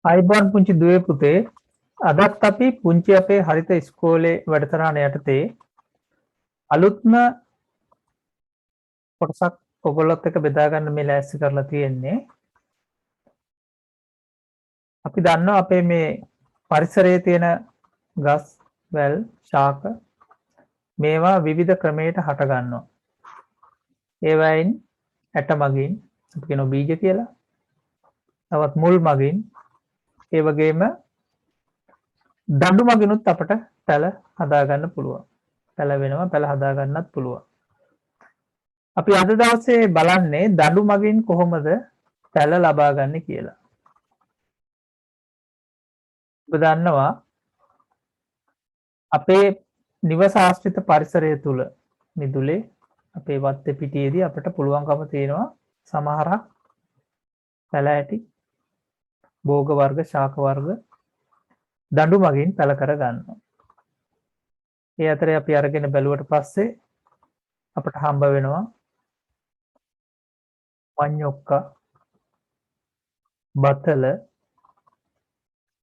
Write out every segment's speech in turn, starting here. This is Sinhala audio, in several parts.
අයිබෝන් පුංචි දුවේ පුතේ අදත් අපි පුංචි අපේ හරිත ඉස්කෝලේ වැඩසටහන යටතේ අලුත්ම කොටසක් ඔයගොල්ලොත් එක්ක බෙදා ගන්න මේ ලෑස්ති කරලා තියෙන්නේ. අපි දන්නවා අපේ මේ පරිසරයේ තියෙන ගස්, වැල්, ශාක මේවා විවිධ ක්‍රමයකට හට ගන්නවා. ඒවයින් ඇට මගින් අපි කියනවා බීජ කියලා. තවත් මුල් මගින් ඒ වගේම දඬු මගිනුත් අපට පැල හදා ගන්න පුළුවන්. පැල වෙනවා පැල හදා ගන්නත් පුළුවන්. අපි අද දවසේ බලන්නේ දඬු මගින් කොහොමද පැල ලබා ගන්න කියලා. ඔබ දන්නවා අපේ නිවස ආශ්‍රිත පරිසරය තුල මිදුලේ අපේ වත්තේ පිටියේදී අපිට පුළුවන්කම තියෙනවා සමහරක් පැල ඇති භෝග වර්ග ශාක වර්ග දඬු මගින් පැල කර ගන්නවා. ඒ අතරේ අපි අරගෙන බැලුවට පස්සේ අපට හම්බ වෙනවා මඤ්ඤොක්කා බතල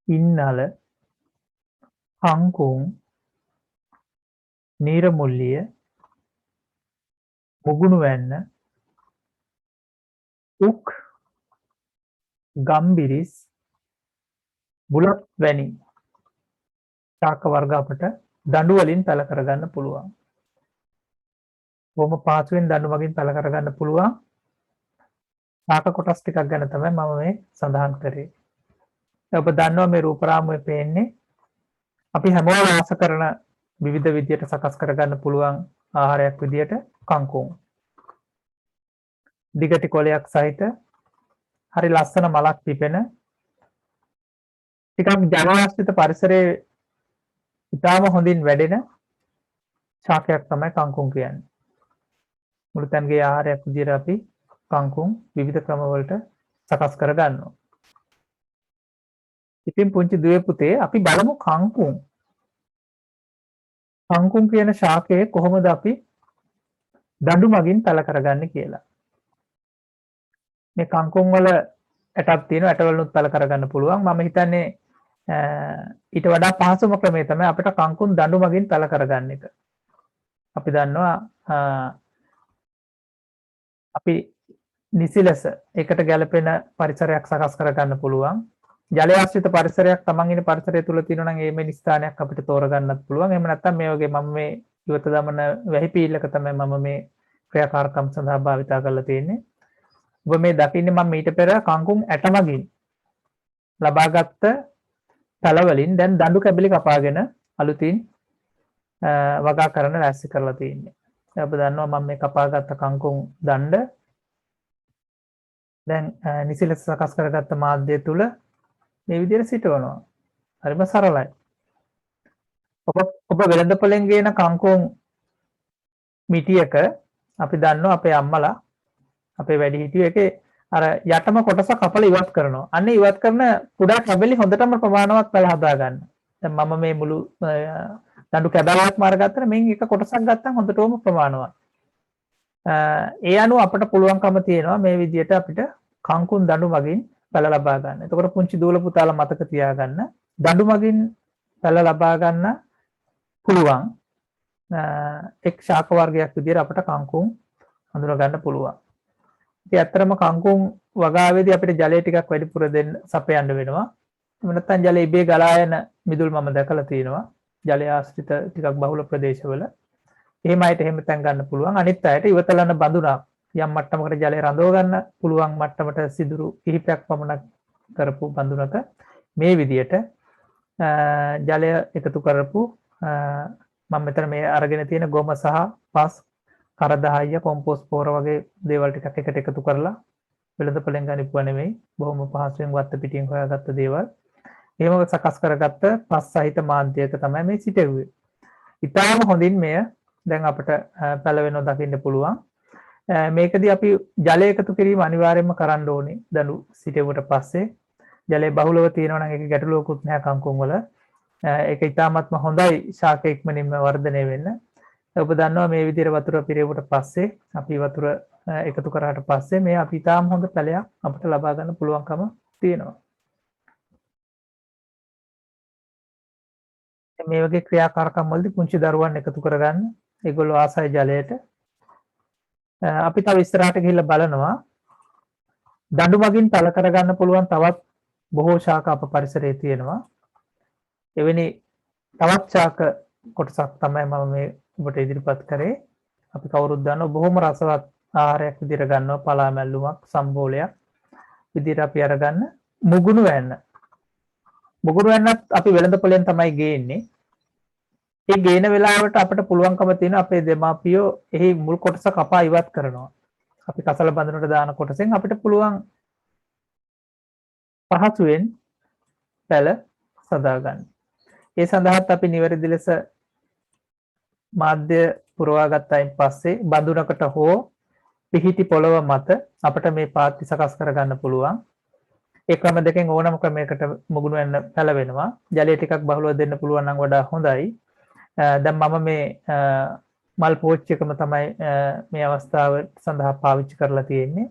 ඉන්නල කංකුම් නීරමුල්ලිය මුගුණු වැන්න උක් ගම්බිරිස් බුලත් වැනි ශාක වර්ග අපට දඬු වලින් පැල කරගන්න පුළුවන්. බොහොම පහසුවෙන් දඬු මගින් පැල කරගන්න පුළුවන්. ශාක කොටස් ටිකක් ගැන තමයි මම මේ සඳහන් කරේ. ඔබ දන්නවා මේ රූප රාමුවේ පේන්නේ අපි හැමෝම ආස කරන විවිධ විදියට සකස් කරගන්න පුළුවන් ආහාරයක් විදියට කංකුම්. දිගටි කොලයක් සහිත හරි ලස්සන මලක් පිපෙන ටිකක් ජනවාස්තිත පරිසරයේ ඉතාම හොඳින් වැඩෙන ශාකයක් තමයි කංකුම් කියන්නේ. මුළු තැන්ගේ ආහාරයක් විදියට අපි කංකුම් විවිධ ක්‍රම වලට සකස් කර ගන්නවා. ඉතින් පුංචි දුවේ පුතේ අපි බලමු කංකුම් කියන ශාකය කොහොමද අපි දඬු මගින් පැල කරගන්නේ කියලා. මේ කංකුම් වල ඇටක් තියෙනවා ඇට වලිනුත් පැල කරගන්න පුළුවන්. මම හිතන්නේ ඊට වඩා පහසුම ක්‍රමය තමයි අපිට කංකුම් දඬු මගින් පැල කරගන්න එක. අපි දන්නවා අපි නිසිලස එකට ගැලපෙන පරිසරයක් සකස් කරගන්න පුළුවන්. ජලය ආශ්‍රිත පරිසරයක් තමන් ඉන්න පරිසරය තුල තියෙනවා නම් මේ ස්ථානයක් අපිට තෝරගන්නත් පුළුවන්. එහෙම නැත්නම් මේ වගේ මම මේ ඉවත දමන වැහි පීල්ලක තමයි මම මේ ක්‍රියාකාරකම් සඳහා භාවිතා කරලා තියෙන්නේ. ඔබ මේ දකින්නේ මම ඊට පෙර කංකුම් ඇට මගින් ලබාගත් පැල වලින් දැන් දඬු කැබලි කපාගෙන අලුතින් වගා කරන්න ලෑස්ති කරලා තියෙන්නේ. ඔබ දන්නවා මම මේ කපාගත්ත කංකුම් දණ්ඩ දැන් නිසිලස සකස් කරගත්ත මාධ්‍ය තුල මේ විදිහට සිටවනවා. හරිම සරලයි. ඔබ වෙළඳපොලෙන් ගේන කංකුම් මිටියක අපි දන්නවා අපේ අම්මලා අපේ වැඩිහිටියෝ එකේ අර යටම කොටස කපලා ඉවත් කරනවා. අන්න ඉවත් කරන කුඩා කැබලි හොඳටම ප්‍රමාණවත් පැල හදා ගන්න. දැන් මම මේ මුළු දඬු කැබලක් මාර ගත්තා මෙන් එක කොටසක් ගත්තම හොඳටම ප්‍රමාණවත්. ඒ අනුව අපිට පුළුවන්කම තියෙනවා මේ විදිහට අපිට කංකුම් දඬු මගින් පැල ලබා ගන්න. එතකොට පුංචි දූල පුතාලා මතක තියාගන්න දඬු මගින් පැල ලබා ගන්න පුළුවන් එක් ශාක වර්ගයක් විදිහට අපිට කංකුම් හඳුනා ගන්න පුළුවන්. ඉතින් ඇත්තටම කංකුම් වගාවේදී අපිට ජලය ටිකක් වැඩිපුර දෙන්න සපයන්න වෙනවා. එහෙම නැත්නම් ජලය ඉබේ ගලා යන මිදුල් මම දැකලා තියෙනවා. ජලය ආශ්‍රිත ටිකක් බහුල ප්‍රදේශවල. එහෙම අයට එහෙම තැන් ගන්න පුළුවන්. අනිත් අයට ඉවතලන බඳුනක් යම් මට්ටමකට ජලය රඳව ගන්න පුළුවන් මට්ටමට සිදුරු කිහිපයක් පමණක් කරපු බඳුනක මේ විදියට ජලය එකතු කරපු මම මෙතන මේ අරගෙන තියෙන ගොම සහ පස් කරදහය කොම්පෝස්ට් පොර වගේ දේවල් ටිකක් එකට එකතු කරලා වෙළඳපොලෙන් ගනිපුවා නෙමෙයි බොහොම පහසුවෙන් වත්ත පිටින් හොයාගත්ත දේවල්. එහෙම සකස් කරගත්ත පස් සහිත මාධ්‍යයක තමයි මේ සිටෙව්වේ. ඉතාලම හොඳින් මෙය දැන් අපිට පැල වෙනව දකින්න පුළුවන්. මේකදී අපි ජලය එකතු කිරීම අනිවාර්යයෙන්ම කරන්න ඕනේ. දඬු සිටෙවුවට පස්සේ ජලය බහුලව තියෙනවා නම් ඒක ගැටලුවකුත් නැහැ කංකුම් වල. ඒක ඉතාමත්ම හොඳයි ශාක ඉක්මනින්ම වර්ධනය වෙන්න. ඔබ දන්නවා මේ විදිහට වතුර පිරෙවුවට පස්සේ අපි වතුර එකතු කරාට පස්සේ මේ අපි ඉතාම හොඳ පැලයක් අපිට ලබා ගන්න පුළුවන්කම තියෙනවා. මේ වගේ ක්‍රියාකාරකම් වලදී පුංචි දරුවන් එකතු කරගන්න. ඒගොල්ලෝ ආසයි ජලයට. අපි තව ඉස්සරහට ගිහිල්ලා බලනවා දඬු මගින් පළ කරගන්න පුළුවන් තවත් බොහෝ ශාක අප පරිසරයේ තියෙනවා. එවැනි තවත් ශාක කොටසක් තමයි මම මේ ඔබට ඉදිරිපත් කරේ. අපි කවුරුත් දන්නවා බොහොම රසවත් ආහාරයක් විදිහට ගන්නවා පලා මැල්ලුමක් සම්බෝලයක් විදිහට අපි අරගන්න මුගුණු වැන්න. මුගුණු වැන්නත් අපි වෙළඳපොලෙන් තමයි ගේන්නේ. ඒ ගේන වෙලාවට අපිට පුළුවන්කම තියෙන අපේ දෙමාපියෝ එහි මුල් කොටස කපා ඉවත් කරනවා. අපි කසල බඳුනට දාන කොටසෙන් අපිට පුළුවන් පහසුවෙන් පැල සදා ගන්න. ඒ සඳහාත් අපි නිවැරදි ලෙස මාධ්‍ය පුරවා ගත්තයින් පස්සේ බඳුනකට හෝ පිහිටි පොළව මත අපිට මේ පාත්ති සකස් කරගන්න පුළුවන්. ඒ ක්‍රම දෙකෙන් ඕනම ක්‍රමයකට මුගුණු වෙන්න පැලවෙනවා. ජලය ටිකක් බහුලව දෙන්න පුළුවන් නම් වඩා හොඳයි. දැන් මම මේ මල් පෝච්චි එකම තමයි මේ අවස්ථාව සඳහා පාවිච්චි කරලා තියෙන්නේ.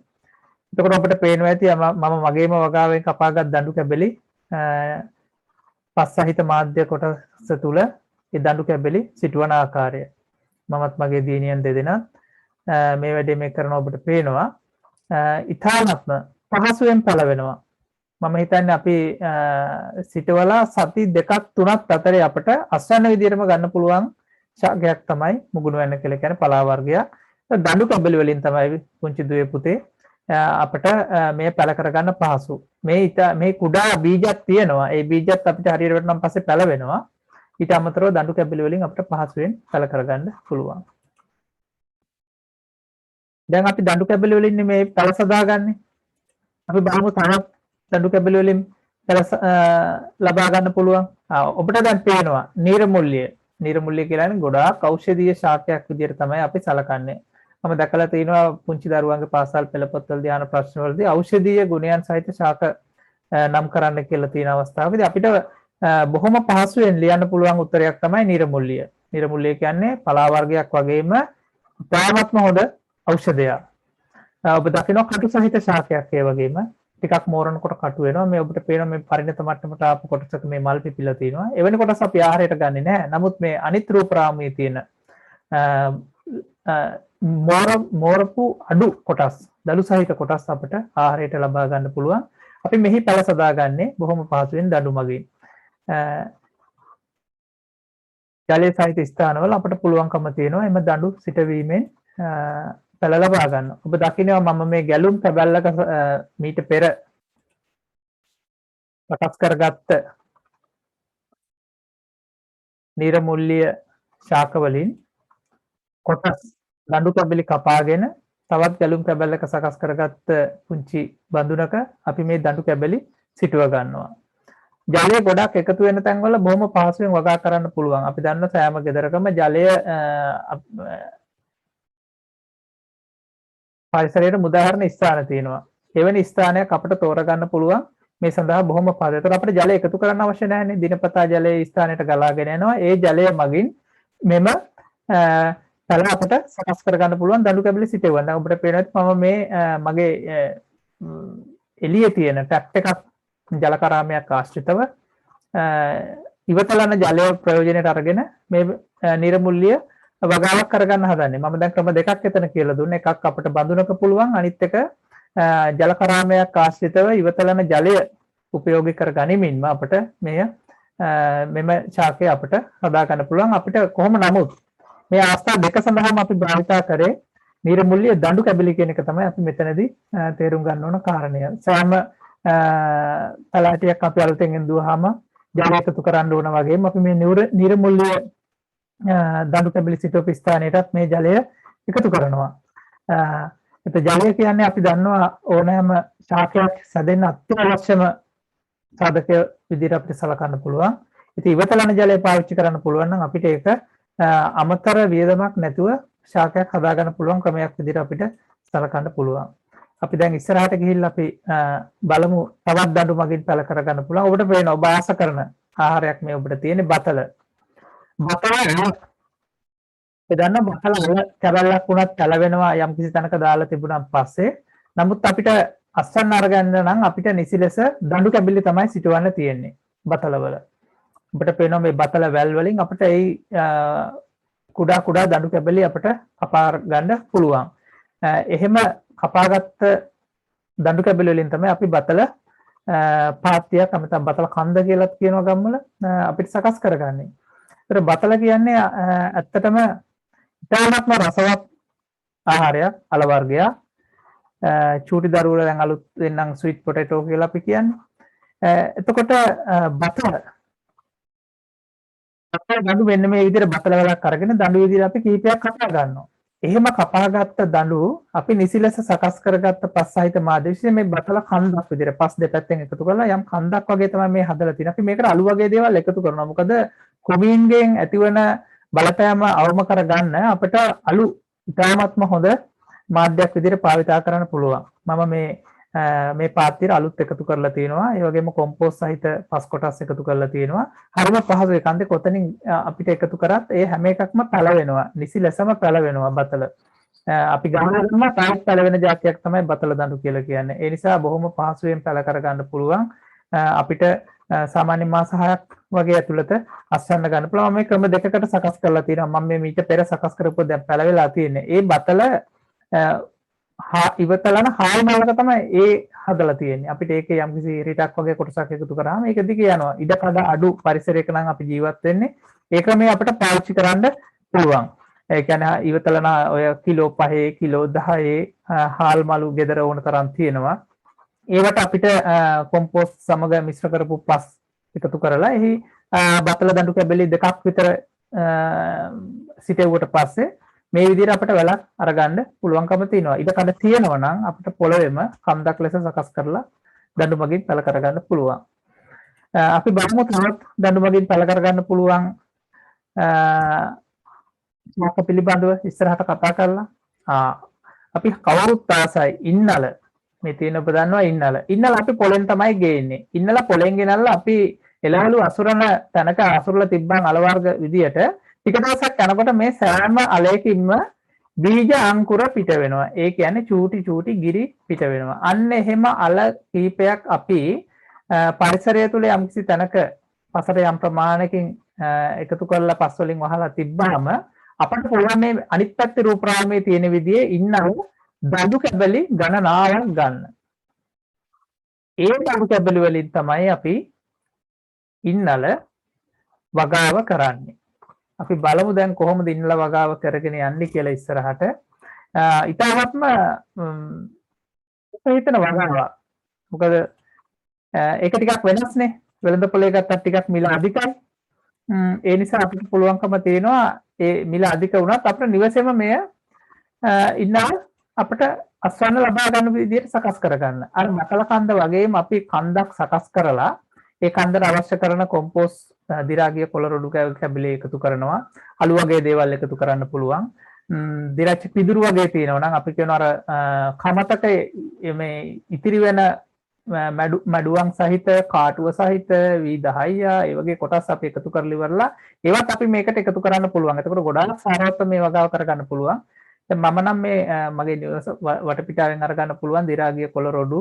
එතකොට අපිට පේනවා ඇති මම මගේම වගාවෙන් කපාගත් දඬු කැබලි පස් සහිත මාධ්‍ය කොටස තුල ඒ දඬු කැබලි සිටවන ආකාරය. මමත් මගේ දියණියන් දෙදෙනා මේ වැඩේ මේ කරන ඔබට පේනවා. ඉතාමත්ම පහසුවෙන් පළවෙනවා. මම හිතන්නේ අපි සිටවලා සති දෙකක් තුනක් අතරේ අපිට අස්වැන්න විදිහටම ගන්න පුළුවන් ශාකයක් තමයි මුගුණු වැන්න කියලා කියන්නේ පලා වර්ගයක්. දඬු කැබලි වලින් තමයි පුංචි දුවේ පුතේ අපිට මේ පැල කරගන්න පහසු. මේ කුඩා බීජයක් තියෙනවා. ඒ බීජත් අපිට හරියට වටනම් පස්සේ පැලවෙනවා. ඊට අමතරව දඬු කැබලි වලින් අපිට පහසුවෙන් පැල කරගන්න පුළුවන්. දැන් අපි දඬු කැබලි වලින් මේ පැල සදාගන්නේ. අපි බලමු තවත් දඬු කැබලි වලින් පැල ලබා ගන්න පුළුවන්. ඔබට දැන් පේනවා නීරමුල්ලිය. නීරමුල්ලිය කියන්නේ ගොඩාක් ඖෂධීය ශාකයක් විදිහට තමයි අපි සලකන්නේ. මම දැකලා තියෙනවා පුංචි දරුවන්ගේ පාසල් පෙළපොත්වල ධ්‍යාන ප්‍රශ්නවලදී ඖෂධීය ගුණයන් සහිත ශාක නම් කරන්න කියලා තියෙන අවස්ථාවකදී අපිට බොහොම පහසුවෙන් ලියන්න පුළුවන් උත්තරයක් තමයි නීරමුල්ලිය. නීරමුල්ලිය කියන්නේ පලා වර්ගයක් වගේම ප්‍රාණාත්ම හොඳ ඖෂධයක්. ඔබ දකිනවා කටු සහිත ශාකයක් ඒ වගේම ටිකක් මෝරනකොට කටු වෙනවා. මේ ඔබට පේනවා මේ පරිණත මට්ටමට ආපු කොටසක මේ මල් පිපිලා තියෙනවා. එවැනි කොටස් අපි ආහාරයට ගන්නෙ නැහැ. නමුත් මේ අනිත් රූප රාමුවේ තියෙන මෝරපු අඩු කොටස් දළු සහිත කොටස් අපිට ආහාරයට ලබා ගන්න පුළුවන්. අපි මෙහි පැල සදාගන්නේ බොහොම පහසුවෙන් දඬු මගින්. ජලයේ සහිත ස්ථානවල අපිට පුළුවන්කම තියෙනවා එම දඬු සිටවීමෙන් පැල ලබා ගන්න. ඔබ දකිනවා මම මේ ගැලුම් කැබැල්ලක මීට පෙර සකස් කරගත්ත නීරමුල්ලිය ශාක වලින් කොටස් දඬු කැබලි කපාගෙන තවත් ගැලුම් කැබැල්ලක සකස් කරගත්ත පුංචි බඳුනක අපි මේ දඬු කැබලි සිටව ගන්නවා. ජලය ගොඩක් එකතු වෙන තැන්වල බොහොම පහසුවෙන් වගා කරන්න පුළුවන්. අපි දන්න සෑම ගෙදරකම ජලය පරිසරයට මුදාහරණ ස්ථාන තියෙනවා. එවැනි ස්ථානයක් අපිට තෝරගන්න පුළුවන්. මේ සඳහා බොහොම පහසුයි. ඒතර අපිට ජලය එකතු කරන්න අවශ්‍ය නැහැ නේ. දිනපතා ජලය ස්ථානයට ගලාගෙන යනවා. ඒ ජලය මගින් මෙම පැල අපිට සකස් කරගන්න පුළුවන් දඬු කැබලි සිටවන්න. දැන් ඔබට පේනවා මම මේ මගේ එළියේ තියෙන ටැප් එකක් ජල කරාමයක් ආශ්‍රිතව ඉවතලන ජලය ප්‍රයෝජනයට අරගෙන මේ නීරමුල්ලිය වගාවක් කරගන්න හදන්නේ. මම දැන් ක්‍රම දෙකක් එතන කියලා දුන්නා. එකක් අපිට බඳුනක පුළුවන්, අනිත් එක ජල කරාමයක් ආශ්‍රිතව ඉවතලන ජලය උපයෝගී කර ගනිමින්ම අපිට මෙම ශාකය අපිට හදා ගන්න පුළුවන්. අපිට කොහොම නමුත් මේ අවස්ථා දෙක සඳහාම අපි භාවිතා කරේ නීරමුල්ලිය දඬු කැබලි කියන එක තමයි අපි මෙතනදී තේරුම් ගන්න ඕන කාරණය. සෑම පළාටියක් අපි අලුතෙන් ගෙන්දුවාම ජලය එකතු කරන්න ඕන වගේම අපි මේ නීරමුල්ලිය දඬු කැබලි සිටවපු ස්ථානයටත් මේ ජලය එකතු කරනවා. ජලය කියන්නේ අපි දන්නවා ඕනෑම ශාකයක් සැදෙන්න අත්‍යවශ්‍යම සාධක විදිහට අපිට සලකන්න පුළුවන්. ඉතින් ඉවතලන ජලය පාවිච්චි කරන්න පුළුවන් නම් අපිට ඒක අමතර වියදමක් නැතුව ශාකයක් හදාගන්න පුළුවන් ක්‍රමයක් විදිහට අපිට සලකන්න පුළුවන්. අපි දැන් ඉස්සරහට ගිහිල්ලා අපි බලමු තවත් දඬු මගින් පැල කරගන්න පුළුවන්. ඔබට පේනවා ඔබ ආස කරන ආහාරයක් මේ ඔබට තියෙන්නේ බතල. බතල කැබැල්ලක් වුණත් පැලවෙනවා යම් කිසි තැනක දාලා තිබුණාන් පස්සේ. නමුත් අපිට අස්වැන්න අරගන්න නම් අපිට නිසි ලෙස දඬු කැබලි තමයි සිටවන්න තියෙන්නේ බතලවල. අපිට පේනවා මේ බතල වැල් වලින් අපිට ඒ කුඩා කුඩා දඬු කැබලි අපිට කපා ගන්න පුළුවන්. එහෙම කපාගත්ත දඬු කැබලි වලින් තමයි අපි බතල පාත්‍යයක් නැත්නම් බතල කන්ද කියලාත් කියනවා ගම්වල අපිට සකස් කරගන්නේ. ඒතර බතල කියන්නේ ඇත්තටම ඉතාමත්ම රසවත් ආහාරයක්, අල වර්ගයක්. චූටි දරුවෝ දැන් අලුත් වෙනනම් ස්වීට් පොටේටෝ කියලා අපි කියන්නේ. එතකොට බතල දඬු මෙන්න මේ විදිහට බතල වලක් අරගෙන දඬු විදිහට අපි කීපයක් කපා ගන්නවා. එහෙම කපාගත්ත දඬු අපි නිසි ලෙස සකස් කරගත්ත පස් සහිත මාදේශයේ මේ බතල කන්දක් විදිහට පස් දෙපැත්තෙන් එකතු කරලා යම් කන්දක් වගේ තමයි මේ හදලා තියෙන්නේ. අපි මේකට අලු වගේ දේවල් එකතු කරනවා. මොකද කොමීන්ගෙන් ඇතිවන බලපෑම අවම කරගන්න අපිට අලු ඉතාමත්ම හොඳ මාධ්‍යයක් විදිහට භාවිතා කරන්න පුළුවන්. මම මේ පාත්‍යයට අලුත් එකතු කරලා තියෙනවා. ඒ වගේම කොම්පෝස්ට් සහිත පස් කොටස් එකතු කරලා තියෙනවා. හරිම පහසුයි. කන්දේ කොතනින් අපිට එකතු කරත් ඒ හැම එකක්ම පැලවෙනවා. නිසි ලෙසම පැලවෙනවා බතල. අපි ගන්නවා තාක් පැලවෙන જાතියක් තමයි බතල දඬු කියලා කියන්නේ. ඒ නිසා බොහොම පහසුවෙන් පැල කරගන්න පුළුවන්. අපිට සාමාන්‍ය මාස 6ක් වගේ ඇතුළත අස්වැන්න ගන්න පුළුවන්. මේ ක්‍රම දෙකකට සකස් කරලා තියෙනවා. මම මේ මීට පෙර සකස් කරපුවා දැන් පැලවෙලා තියෙන්නේ. ඒ බතල ඉවතලන හාල් මලක තමයි ඒ හදලා තියෙන්නේ. අපිට ඒකේ යම්කිසි රිටක් වගේ කොටසක් එකතු කරාම ඒක දිගේ යනවා. ඉඩ කඩ අඩු පරිසරයක නම් අපි ජීවත් වෙන්නේ. ඒ ක්‍රමයේ අපිට පාවිච්චි කරන්න පුළුවන්. ඒ කියන්නේ ඉවතලන ඔය කිලෝ 5 කිලෝ 10 හාල් මලු ගෙදර ඕන තරම් තියෙනවා. ඒවට අපිට කොම්පෝස්ට් සමග මිශ්‍ර කරපු පස් එකතු කරලා එහි බතල දඬු කැබලි දෙකක් විතර සිටෙව්වට පස්සේ මේ විදිහට අපිට වැලක් අරගන්න පුළුවන්කම තියෙනවා. ඉඩ කඩ තියෙනවා නම් අපිට පොළොවේම කන්දක් ලෙස සකස් කරලා දඬු මගින් පැල කරගන්න පුළුවන්. අපි බලමු තවත් දඬු මගින් පැල කරගන්න පුළුවන් මොකක් පිළිබඳව ඉස්සරහට කතා කරලා. අපි කවුරුත් ආසයි ඉන්නල මේ තියෙන ඔබ දන්නවා ඉන්නල. ඉන්නල අපි පොළෙන් තමයි ගේන්නේ. ඉන්නල පොළෙන් ගෙනල්ලා අපි එළවලු අසුරන තැනක අසුරලා තිබ්බන් අල වර්ග විදියට ටික දවසක් යනකොට මේ සෑම අලයකින්ම බීජ අංකුර පිට වෙනවා. ඒ කියන්නේ චූටි චූටි ගිරි පිට වෙනවා. අන්න එහෙම අල කීපයක් අපි පරිසරය තුළ යම්කිසි තැනක පසට යම් ප්‍රමාණයකින් එකතු කරලා පස් වලින් වහලා තිබ්බාම අපිට පුළුවන් මේ අනිත් පැත්තේ රූපරාමයේ තියෙන විදිහේ ඉන්නව දඬු කැබලි ගණනාවක් ගන්න. ඒ දඬු කැබලි වලින් තමයි අපි ඉන්නල වගාව කරන්නේ. අපි බලමු දැන් කොහොමද ඉන්නල වගාව කරගෙන යන්නේ කියලා ඉස්සරහට. ඊටාත්ම හිතන වගාව. මොකද ඒක ටිකක් වෙනස්නේ. වෙළඳපොලේ ගත්තත් ටිකක් මිල අධිකයි. ඒ නිසා අපිට පුළුවන්කම තියෙනවා ඒ මිල අධික වුණත් අපිට නිවසේම මෙය ඉන්නල අපිට අස්වැන්න ලබා ගන්න විදිහට සකස් කරගන්න. අර මකල කන්ද වගේම අපි කන්දක් සකස් කරලා ඒ කන්දට අවශ්‍ය කරන කොම්පෝස්ට් දිරාගිය කොළ රොඩු කැබලි එකතු කරනවා. අලු වගේ දේවල් එකතු කරන්න පුළුවන්. දිරච්ච පිදුරු වගේ තියෙනවා නම් අපි කියනවා අර කමතක මේ ඉතිරි වෙන මඩුවන් සහිත කාටුව සහිත V10 ඒ වගේ කොටස් අපි එකතු කරලා ඉවරලා ඒවත් අපි මේකට එකතු කරන්න පුළුවන්. එතකොට ගොඩාක් සාරවත් මේ වගාව කරගන්න පුළුවන්. දැන් මම නම් මේ මගේ නිවස වටපිටාවෙන් අරගන්න පුළුවන් දිරාගිය කොළ රොඩු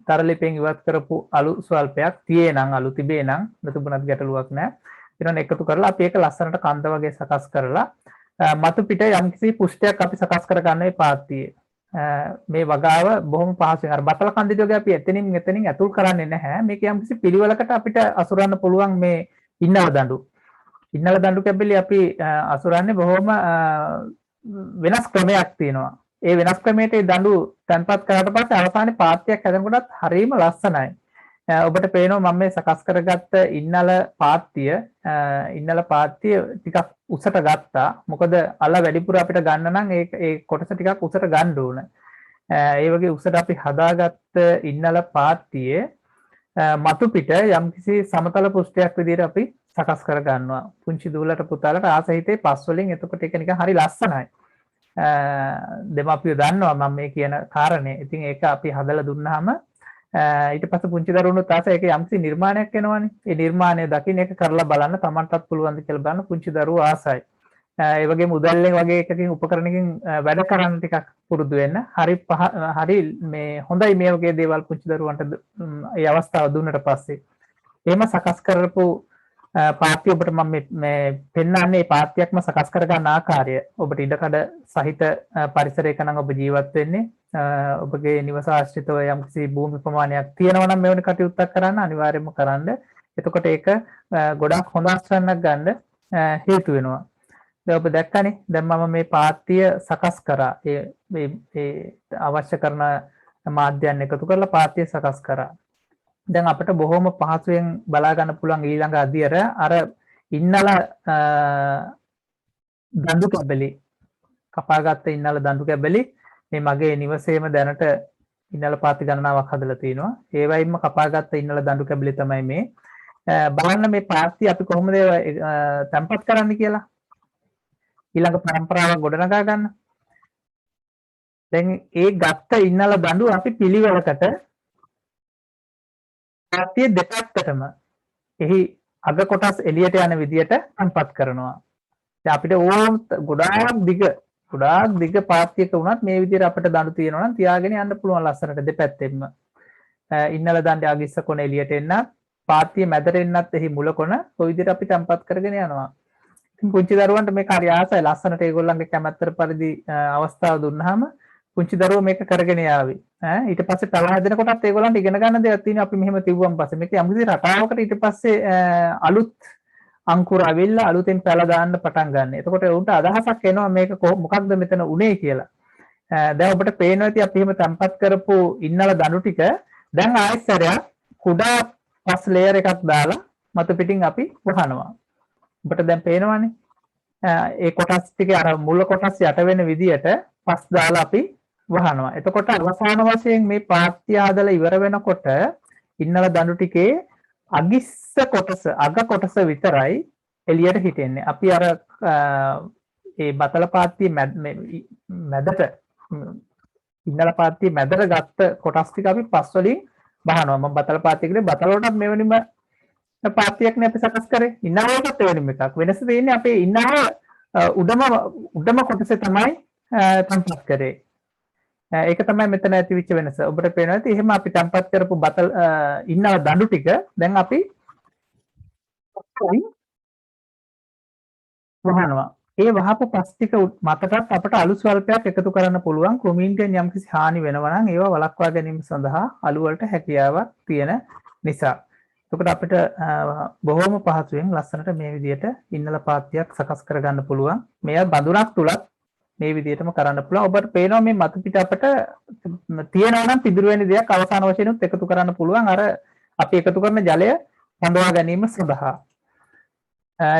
තරලිපෙන් ඉවත් කරපු අලු ස්වල්පයක් තියේ නම් අලු තිබේ නම් නැතුණත් ගැටලුවක් නැහැ. ඊළඟ එකතු කරලා අපි ඒක ලස්සනට කන්ද වගේ සකස් කරලා මතු පිට යම්කිසි පුෂ්ඨයක් අපි සකස් කරගන්න මේ පාත්තියේ. මේ වගාව බොහොම පහසුවෙන් අර බතල කන්දේ වගේ අපි එතනින් මෙතනින් ඇතුල් කරන්නේ නැහැ. මේක යම්කිසි පිළිවෙලකට අපිට අසුරන්න පුළුවන් මේ ඉන්නව දඬු. ඉන්නල දඬු කැබලි අපි අසුරන්නේ බොහොම වෙනස් ක්‍රමයක් තියෙනවා. ඒ වෙනස් ක්‍රමයට දඬු තැන්පත් කරාට පස්සේ අවසානයේ පාත්‍යයක් හැදෙනකොටත් හරිම ලස්සනයි. ඔබට පේනවා මම මේ සකස් කරගත්ත ඉන්නල පාත්‍ය ටිකක් උසට ගත්තා. මොකද අල වැඩිපුර අපිට ගන්න නම් ඒ කොටස ටිකක් උසට ගන්න ඕන. ඒ වගේ උසට අපි හදාගත්ත ඉන්නල පාත්‍යයේ මතු පිට යම්කිසි සමතල පුෂ්ඨයක් විදිහට අපි සකස් කර ගන්නවා. පුංචි දූලට පුතාලට ආසහිතේ පස් වලින් එතකොට ඒක නිකන් හරි ලස්සනයි. දෙමාපියෝ දන්නවා මම මේ කියන කාරණේ. ඉතින් ඒක අපි හදලා දුන්නාම ඊට පස්සේ පුංචි දරුවනුත් ආස ඒක යම්කිසි නිර්මාණයක් වෙනවනේ. ඒ නිර්මාණය දකින්න ඒක කරලා බලන්න Tamanටත් පුළුවන් ද කියලා බලන්න පුංචි දරුවෝ ආසයි. ඒ වගේම උදැල්ලෙන් වගේ එකකින් උපකරණකින් වැඩ කරන්න ටිකක් පුරුදු වෙන්න. හරි මේ හොඳයි මේ වගේ දේවල් පුංචි දරුවන්ට මේ අවස්ථාව දුන්නට පස්සේ. එහෙම සකස් කරපු පාත්‍ය ඔබට මම මේ පෙන්වන්නේ පාත්‍යයක්ම සකස් කර ගන්න ආකාරය. ඔබට ඉඩකඩ සහිත පරිසරයක නම් ඔබ ජීවත් වෙන්නේ. ඔබගේ නිවස ආශ්‍රිතව යම්කිසි භූමි ප්‍රමාණයක් තියෙනවා නම් මෙවැනි කටයුත්තක් කරන්න අනිවාර්යයෙන්ම කරන්න. එතකොට ඒක ගොඩාක් හොඳ ආශ්‍රයයක් ගන්න හේතු වෙනවා. දැන් ඔබ දැක්කනේ දැන් මම මේ පාත්‍ය සකස් කරා. ඒ අවශ්‍ය කරන මාධ්‍යයන් එකතු කරලා පාත්‍ය සකස් කරා. දැන් අපිට බොහොම පහසුවෙන් බලා ගන්න පුළුවන් ඊළඟ අදියර අර ඉන්නල දඬු කැබලි කපාගත්ත ඉන්නල දඬු කැබලි මේ මගේ නිවසේම දැනට ඉන්නල පාති ගණනාවක් හදලා තිනවා. ඒ වයින්ම කපාගත්ත ඉන්නල දඬු කැබලි තමයි මේ. බලන්න මේ පාත්‍ය අපි කොහොමද තැම්පත් කරන්න කියලා. ඊළඟ පරම්පරාවක් ගොඩනගා ගන්න. දැන් ඒ ගත්ත ඉන්නල දඬු අපි පිළිවෙලකට පාත්‍ය දෙපැත්තටම එහි අග කොටස් එළියට යන විදියට තැම්පත් කරනවා. දැන් අපිට ඕම් ගොඩාක් දිග පාත්‍යයක වුණත් මේ විදියට අපිට දඬු තියෙනවා නම් තියාගෙන යන්න පුළුවන් ලස්සනට දෙපැත්තෙන්ම. ඉන්නල දඬේ අගිස්ස කොන එළියට එන්න පාත්‍ය මැදට එන්නත් එහි මුල කොන ඔය විදියට අපි තැම්පත් කරගෙන යනවා. ඉතින් පුංචි දරුවන්ට මේක හරි ආසයි ලස්සනට ඒගොල්ලන්ගේ කැමැත්තට පරිදි අවස්ථාව දුන්නාම පුංචි දරුවෝ මේක කරගෙන යාවි. ඊට පස්සේ තව හැදෙන කොටත් ඒගොල්ලන්ට ඉගෙන ගන්න දේවල් තියෙනවා. අපි මෙහෙම තිබුවම් පස්සේ මේක යම්කිසි රටාවකට ඊට පස්සේ අලුත් අංකුර අවිල්ලා අලුතෙන් පැල දාන්න පටන් ගන්න. එතකොට උන්ට අදහසක් එනවා මේක මොකක්ද මෙතන උනේ කියලා. දැන් ඔබට පේනවා ඇති අපි එහෙම තැම්පත් කරපු ඉන්නල දඬු ටික දැන් ආයෙත් කුඩා පස් ලේයර් එකක් දාලා මතු පිටින් අපි වහනවා. ඔබට දැන් පේනවනේ. ඒ කොටස් ටික අර මුල කොටස් යට වෙන විදියට පස් දාලා අපි වහනවා. එතකොට අවසාන වශයෙන් මේ පාත්‍ය හදලා ඉවර වෙනකොට ඉන්නල දඬු ටිකේ අගිස්ස කොටස අග කොටස විතරයි එළියට හිටින්නේ. අපි අර ඒ බතල පාත්‍ය මැදට ඉන්නල පාත්‍ය මැදට ගත්ත කොටස් ටික අපි පස් වලින් බහනවා. මම බතල පාත්‍ය කියන්නේ බතල වලට මෙවැනිම පාත්‍යයක්නේ අපි සකස් කරේ. ඉන්නල වලට වෙනම එකක්. වෙනස තියෙන්නේ අපේ ඉන්නල උඩම කොටසේ තමයි තැම්පත් කරේ. ඒක තමයි මෙතන ඇතිවෙච්ච වෙනස. ඔබට පේනවා ඇති එහෙම අපි තැම්පත් කරපු බතල් ඉන්නල දඬු ටික දැන් අපි වහනවා. ඒ වහපු පස් ටික මතටත් අපට අලු ස්වල්පයක් එකතු කරන්න පුළුවන්. කෘමීන්ගෙන් යම්කිසි හානි වෙනවා නම් ඒවා වළක්වා ගැනීම සඳහා අලු වලට හැකියාවක් තියෙන නිසා. එතකොට අපිට බොහොම පහසුවෙන් ලස්සනට මේ විදිහට ඉන්නල පාත්‍යයක් සකස් කරගන්න පුළුවන්. මෙය බඳුනක් තුලත් මේ විදිහටම කරන්න පුළුවන්. ඔබට පේනවා මේ මතු පිට අපිට තියෙනවා නම් පිදුරු වෙන දෙයක් අවසාන වශයෙන් උත් එකතු කරන්න පුළුවන්. අර අපි එකතු කරන ජලය හඳවා ගැනීම සඳහා.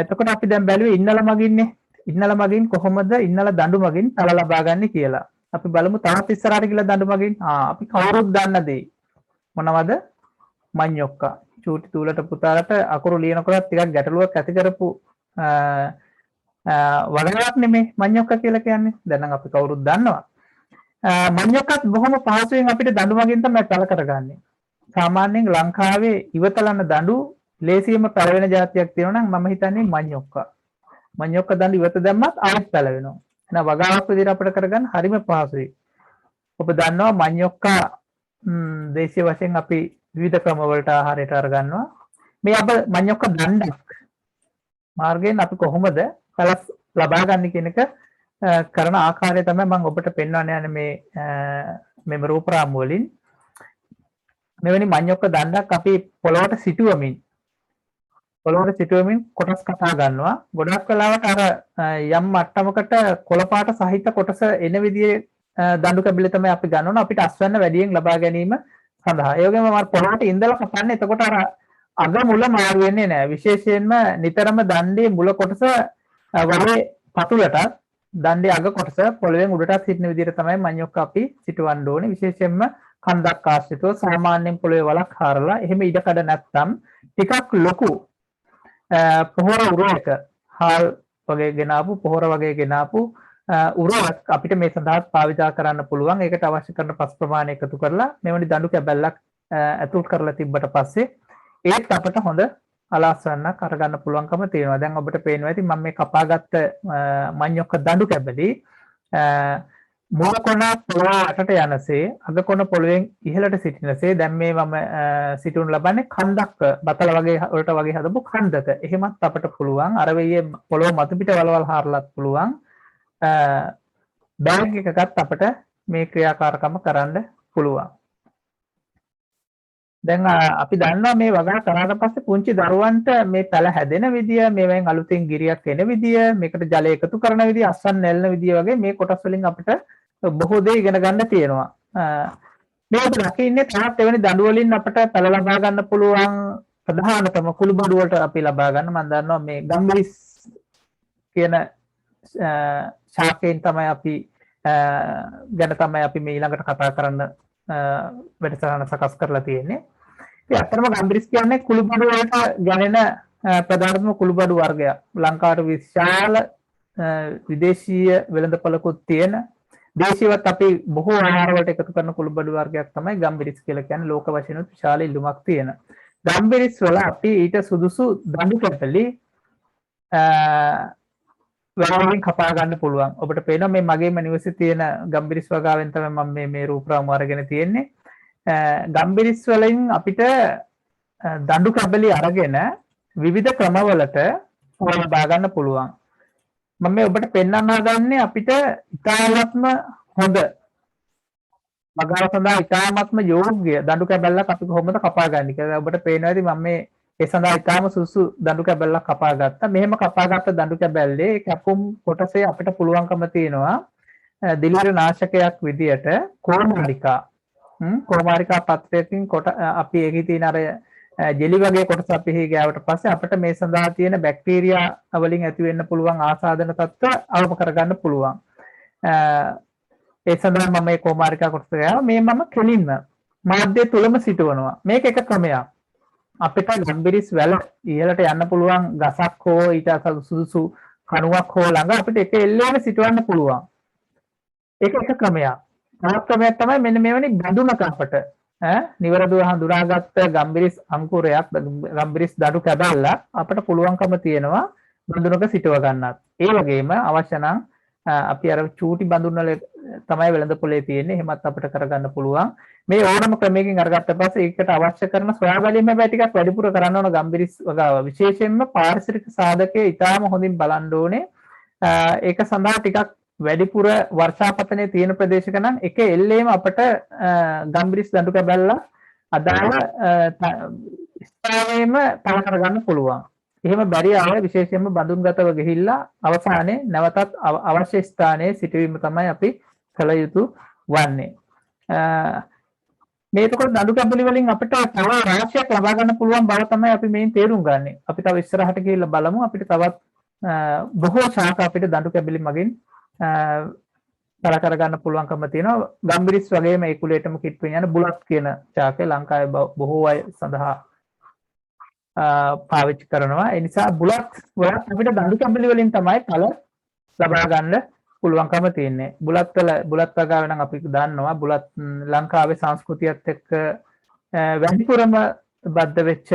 එතකොට අපි දැන් බැලුවේ ඉන්නල මගින්නේ. ඉන්නල මගින් කොහොමද ඉන්නල දඬු මගින් තල ලබා ගන්න කියලා. අපි බලමු තවත් ඉස්සරහට ගිහලා දඬු මගින්. අපි කවුරුත් දන්න දේ. මොනවද? මඤ්ඤොක්කා. චූටි තූලට පුතාලට අකුරු ලියනකොට ටිකක් ගැටලුවක් ඇති කරපු වගාවක් නෙමේ මඤ්ඤොක්කා කියලා කියන්නේ. දැන් නම් අපි කවුරුත් දන්නවා. මඤ්ඤොක්කත් බොහොම පහසුවෙන් අපිට දඬු මගින් තමයි පැල කරගන්නේ. සාමාන්‍යයෙන් ලංකාවේ ඉවතලන දඬු ලේසියෙන්ම පැලවෙන જાතියක් තියෙනවා නම් මම හිතන්නේ මඤ්ඤොක්කා. මඤ්ඤොක්කා දඬු ඉවත දැම්මත් ආයෙත් පැලවෙනවා. එහෙනම් වගාවක් විදිහට අපිට කරගන්න හරිම පහසුයි. ඔබ දන්නවා මඤ්ඤොක්කා දේශීය වශයෙන් අපි විවිධ ක්‍රම වලට ආහාරයට අරගන්නවා. මේ අප මඤ්ඤොක්කා දණ්ඩක් මාර්ගයෙන් අපි කොහොමද පැලස් ලබා ගන්න කියන එක කරන ආකාරය තමයි මම ඔබට පෙන්වන්න යන්නේ මේ රූප රාමු වලින්. මෙවැනි මඤ්ඤොක්ක දණ්ඩක් අපි පොළොවට සිටුවමින් කොටස් කතා ගන්නවා. ගොඩක් වෙලාවට අර යම් මට්ටමකට කොළපාට සහිත කොටස එන විදිහේ දඬු කැබලි තමයි අපි ගන්නවන අපිට අස්වැන්න වැඩියෙන් ලබා ගැනීම සඳහා. ඒ වගේම මම පොළොවට ඉඳලා කපන්නේ. එතකොට අර අග මුල මාරු වෙන්නේ නැහැ. විශේෂයෙන්ම නිතරම දණ්ඩේ මුල කොටස වලේ පතුලට දණ්ඩේ අග කොටස පොළවෙන් උඩටත් සිටින විදිහට තමයි මඤ්ඤොක්ක අපි සිටවන්න ඕනේ. විශේෂයෙන්ම කන්දක් ආශ්‍රිතව සාමාන්‍යයෙන් පොළවේ වලක් හරලා එහෙම ඉඩකඩ නැත්නම් ටිකක් ලොකු පොහොර උරයක හාල් වගේ ගෙනාපු පොහොර වගේ ගෙනාපු උරක් අපිට මේ සඳහා පාවිච්චි කරන්න පුළුවන්. ඒකට අවශ්‍ය කරන පස් ප්‍රමාණය එකතු කරලා මෙවැනි දඬු කැබැල්ලක් ඇතුල් කරලා තිබ්බට පස්සේ ඒත් අපිට හොඳ අලස්සන්නක් අරගන්න පුළුවන්කම තියෙනවා. දැන් ඔබට පේනවා ඇති මම මේ කපාගත්ත මඤ්ඤොක්ක දඬු කැබලි මුල කොන පොළොව අටට යනසේ අග කොන පොළොවෙන් ඉහළට සිටිනසේ දැන් මේ මම සිටුන් ලබන්නේ කන්දක් බතල වගේ වලට වගේ හදපු කන්දක. එහෙමත් අපිට පුළුවන් අර වෙයේ පොළොව මතු පිට වලවල් හාරලත් පුළුවන්. බෑග් එකකත් අපිට මේ ක්‍රියාකාරකම කරන්න පුළුවන්. දැන් අපි දන්නවා මේ වගා කරාට පස්සේ පුංචි දරුවන්ට මේ පැල හැදෙන විදිය, මේවෙන් අලුතින් ගිරියක් එන විදිය, මේකට ජලය එකතු කරන විදිය, අස්සන් නැල්න විදිය වගේ මේ කොටස් වලින් අපිට බොහෝ දේ ඉගෙන ගන්න තියෙනවා. මේක දකින්නේ තවත් එවැනි දඬු වලින් අපිට පැල ලබා ගන්න පුළුවන් ප්‍රධානතම කුළුබඩු වලට අපි ලබා ගන්න මම දන්නවා මේ ගම්බිරිස් කියන ශාකයෙන් තමයි අපි ගැන තමයි අපි මේ ඊළඟට කතා කරන්න වැඩසටහන සකස් කරලා තියෙන්නේ. ඉතින් අත්‍තරම ගම්බිරිස් කියන්නේ කුළුබඩු වලට ගැනෙන ප්‍රධානතම කුළුබඩු වර්ගයක්. ලංකාවට විශාල විදේශීය වෙළඳපළකුත් තියෙන දේශීයවත් අපි බොහෝ ආහාර වලට එකතු කරන කුළුබඩු වර්ගයක් තමයි ගම්බිරිස් කියලා කියන්නේ. ලෝක වශයෙන් විශාල ඉල්ලුමක් තියෙන. ගම්බිරිස් වල අපි ඊට සුදුසු දඬු කැටලි වලින් කපා ගන්න පුළුවන්. ඔබට පේනවා මේ මගේම නිවසේ තියෙන ගම්බිරිස් වගාවෙන් තමයි මම මේ රූපරාම අරගෙන තියෙන්නේ. ගම්බිරිස් වලින් අපිට දඬු කැබලි අරගෙන විවිධ ක්‍රමවලට ලබා ගන්න පුළුවන්. මම මේ ඔබට පෙන්වන්න හදන්නේ අපිට ඉතාමත්ම හොඳ වගාව සඳහා ඉතාමත්ම යෝග්‍ය දඬු කැබල්ලක් අපි කොහොමද කපා ගන්න කියලා. ඔබට පේනවා ඇති මම මේ ඒ සඳහා ඉතාම සුසු දඬු කැබල්ලක් කපා ගත්තා. මෙහෙම කපාගත්ත දඬු කැබැල්ලේ කැපුම් කොටසේ අපිට පුළුවන්කම තියෙනවා දිලිර නාශකයක් විදියට කෝමාරිකා පත්‍රයකින් කොට අපි ඒකේ තියෙන අර ජෙලි වගේ කොටස අපි හි ගෑවට පස්සේ අපිට මේ සඳහා තියෙන බැක්ටීරියා වලින් ඇති වෙන්න පුළුවන් ආසාදන තත්ත්ව අවම කරගන්න පුළුවන්. ඒ සඳහා මම මේ කෝමාරිකා කොටස ගෑවා. මේ මම කෙලින්ම මාධ්‍ය තුලම සිටවනවා. මේක එක ක්‍රමයක්. අපිට ගම්බිරිස් වැල ඉහළට යන්න පුළුවන් ගසක් හෝ ඊට සුදුසු කණුවක් හෝ ළඟ අපිට එක එල්ලේම සිටවන්න පුළුවන්. ඒක එක ක්‍රමයක්. තවත් ක්‍රමයක් තමයි මෙන්න මෙවැනි බඳුනක අපට නිවැරදිව හඳුනාගත්ත ගම්බිරිස් අංකුරයක් ගම්බිරිස් දඩු කැබල්ලක් අපිට පුළුවන්කම තියෙනවා බඳුනක සිටව ගන්නත්. ඒ වගේම අවශ්‍ය නම් අපි අර චූටි බඳුන් වල තමයි වෙළඳ පොලේ තියෙන්නේ. එහෙමත් අපිට කරගන්න පුළුවන්. මේ ඕනම ක්‍රමයකින් අරගත්ත පස්සේ ඒකට අවශ්‍ය කරන සොයා බැලීම හැබැයි ටිකක් වැඩිපුර කරන්න ඕන ගම්බිරිස් වගාව. විශේෂයෙන්ම පාරිසරික සාධකයේ ඉතාම හොඳින් බලන්න ඕනේ. ඒක සඳහා ටිකක් වැඩිපුර වර්ෂාපතනයේ තියෙන ප්‍රදේශක නම් එක එල්ලේම අපිට ගම්බිරිස් දඬු කැබැල්ල අදාළ ස්ථානයේම පළ කරගන්න පුළුවන්. එහෙම බැරි අය විශේෂයෙන්ම බඳුන්ගතව ගිහිල්ලා අවසානයේ නැවතත් අවශ්‍ය ස්ථානයේ සිටවීම තමයි අපි කළ යුතු වන්නේ. මේක දඬු කැබලි වලින් අපිට තව රාශියක් ලබා ගන්න පුළුවන් බව තමයි අපි මේන් තේරුම් ගන්නෙ. අපි තව ඉස්සරහට ගිහිල්ලා බලමු අපිට තවත් බොහෝ ශාක අපිට දඬු කැබලි මගින් පළ කරගන්න පුළුවන්කම තියෙනවා. ගම්බිරිස් වගේම ඒ කුලයටම කිට් වෙන යන බුලත් කියන ශාකය ලංකාවේ බොහෝ අය සඳහා පාවිච්චි කරනවා. ඒ නිසා බුලත් වලත් අපිට දඬු කැබලි වලින් තමයි පළ ලබා ගන්න පුළුවන්කම තියෙන්නේ. බුලත් වගාව නම් අපි දන්නවා බුලත් ලංකාවේ සංස්කෘතියත් එක්ක වැඩිපුරම බද්ධ වෙච්ච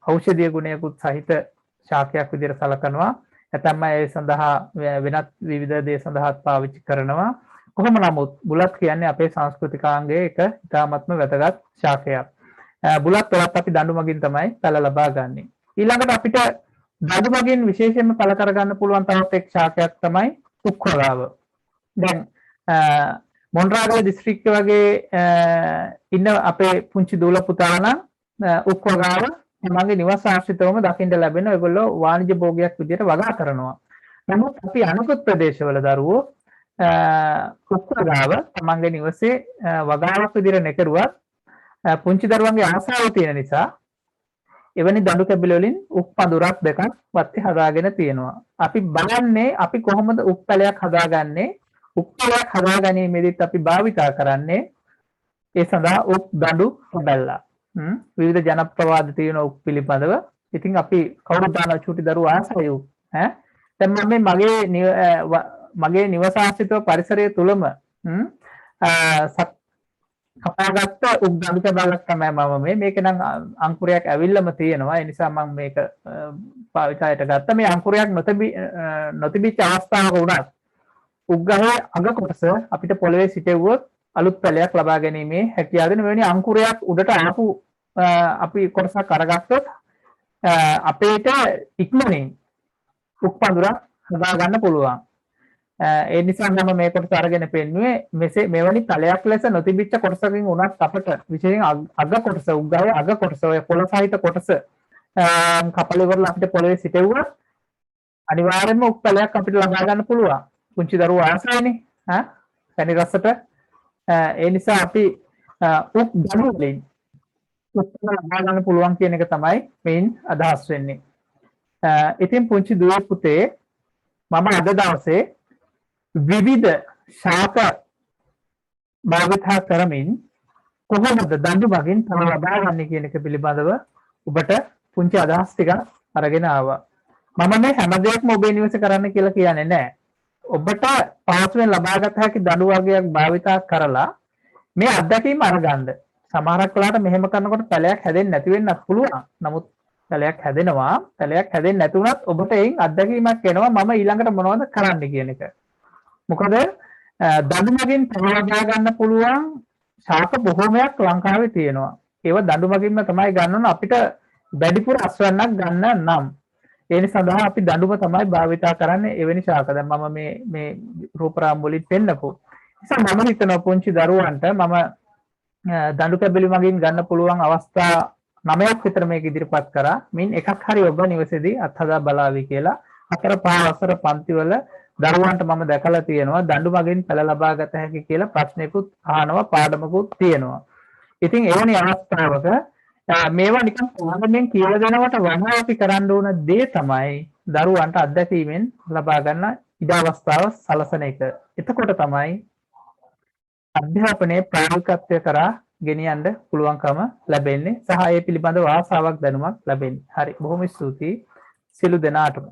ඖෂධීය ගුණයකුත් සහිත ශාකයක් විදිහට සලකනවා. නැත්නම් ඒ සඳහා වෙනත් විවිධ දේ සඳහාත් පාවිච්චි කරනවා. කොහොම නමුත් බුලත් කියන්නේ අපේ සංස්කෘතිකාංගයේ එක ඉතාමත්ම වැදගත් ශාකයක්. බුලත් වලත් අපි දඬු මගින් තමයි පැල ලබා ගන්නෙ. ඊළඟට අපිට දඬු මගින් විශේෂයෙන්ම පැල කරගන්න පුළුවන් තවත් එක් ශාකයක් තමයි උක් වගාව. දැන් මොන්රාගල දිස්ත්‍රික්කය වගේ ඉන්න අපේ පුංචි දූල පුතා නම් උක් වගාව තමන්ගේ නිවාස ආශ්‍රිතවම දකින්න ලැබෙන ඒගොල්ලෝ වාණිජ භෝගයක් විදිහට වගා කරනවා. නමුත් අපි අනෙකුත් ප්‍රදේශවල දරුවෝ උක් වගාව තමන්ගේ නිවසේ වගාවක් විදිහට නැකරුවත් පුංචි දරුවන්ගේ ආසාව තියෙන නිසා එවැනි දඬු කැබලි වලින් උක් පඳුරක් දෙකක් වත්තේ හදාගෙන තියෙනවා. අපි බලන්නේ අපි කොහොමද උක් පැලයක් හදාගන්නේ? උක් පැලයක් හදාගැනීමේදීත් අපි භාවිතා කරන්නේ ඒ සඳහා උක් දඬු කැබල්ලා. විවිධ ජනප්‍රවාද තියෙන උක් පිළිබඳව. ඉතින් අපි කවුරුත් දාන චූටි දරුවෝ ආසයි උක්. දැන් මම මගේ නිවසාශ්‍රිතව පරිසරය තුලම කපාගත්ත උක් දඬු කැබල්ලක් තමයි මම මේක නම් අංකුරයක් ඇවිල්ලාම තියෙනවා. ඒ නිසා මම මේක පාවිච්චියට ගත්තා. මේ අංකුරයක් නොතිබිච්ච අවස්ථාවක වුණත් උග්ගහේ අග කොටස අපිට පොළවේ සිටෙව්වොත් අලුත් පැලයක් ලබා ගැනීමේ හැකියාව දෙන මෙවැනි අංකුරයක් උඩට ආපු අපි කොටසක් අරගත්තොත් අපේට ඉක්මනින් උක්පඳුරක් හදා ගන්න පුළුවන්. ඒ නිසා මම මේ කොටස අරගෙන පෙන්නුවේ මෙසේ මෙවැනි තලයක් ලෙස නොතිබිච්ච කොටසකින් උනත් අපට විශේෂයෙන් අග කොටස උග්ගහේ අග කොටස ඔය පොළ සහිත කොටස කපල ඉවරලා අපිට පොළවේ සිටෙව්වොත් අනිවාර්යයෙන්ම උක්පලයක් අපිට ලබා ගන්න පුළුවන්. පුංචි දරුවෝ ආසයිනේ පැණි රසට. ඒ නිසා අපි උක් දණු වලින් උක්පල ලබා ගන්න පුළුවන් කියන එක තමයි මේන් අදහස් වෙන්නේ. ඉතින් පුංචි දුවේ පුතේ මම අද දවසේ විවිධ ශාක භාවිතා කරමින් කොහොමද දඬු මගින් තම ලබා ගන්න කියන එක පිළිබඳව ඔබට පුංචි අදහස් ටිකක් අරගෙන ආවා. මම මේ හැම දෙයක්ම ඔබේ නිවසේ කරන්න කියලා කියන්නේ නැහැ. ඔබට පහසුවෙන් ලබාගත හැකි දඬු වර්ගයක් භාවිතා කරලා මේ අත්දැකීම අරගන්න. සමහරක් වෙලාවට මෙහෙම කරනකොට පැලයක් හැදෙන්නේ නැති වෙන්නත් පුළුවන්. නමුත් පැලයක් හැදෙනවා. පැලයක් හැදෙන්නේ නැති වුණත් ඔබට එයින් අත්දැකීමක් එනවා මම ඊළඟට මොනවද කරන්න කියන එක. මොකද දඬු මගින් ලබා ගන්න පුළුවන් ශාක බොහෝමයක් ලංකාවේ තියෙනවා. ඒව දඬු මගින්ම තමයි ගන්න ඕන අපිට වැඩිපුර අස්වැන්නක් ගන්න නම්. ඒ සඳහා අපි දඬුම තමයි භාවිතා කරන්නේ එවැනි ශාක. දැන් මම මේ රූපරාම වලින් පෙන්නපු. නිසා මම හිතනවා පුංචි දරුවන්ට මම දඬු කැබලි මගින් ගන්න පුළුවන් අවස්ථා 9ක් විතර මේක ඉදිරිපත් කරා. මින් එකක් හරි ඔබ නිවසේදී අත්හදා බලාවි කියලා. 4 5 වසර පන්තිවල දරුවන්ට මම දැකලා තියෙනවා දඬු මගින් පැල ලබා ගත හැකි කියලා ප්‍රශ්නයකුත් අහනවා පාඩමකුත් තියෙනවා. ඉතින් එවැනි අවස්ථාවක මේවා නිකන් පාඩමෙන් කියලා දෙනවට වඩා අපි කරන්න ඕන දේ තමයි දරුවන්ට අත්දැකීමෙන් ලබා ගන්න ඉඩ අවස්ථාව සලසන එක. එතකොට තමයි අධ්‍යාපනයේ ප්‍රායෝගිකත්වය කරා ගෙනියන්න පුළුවන්කම ලැබෙන්නේ සහ ඒ පිළිබඳව ආසාවක් දැනුමක් ලැබෙන්නේ. හරි බොහොම ස්තුතියි සියලු දෙනාටම.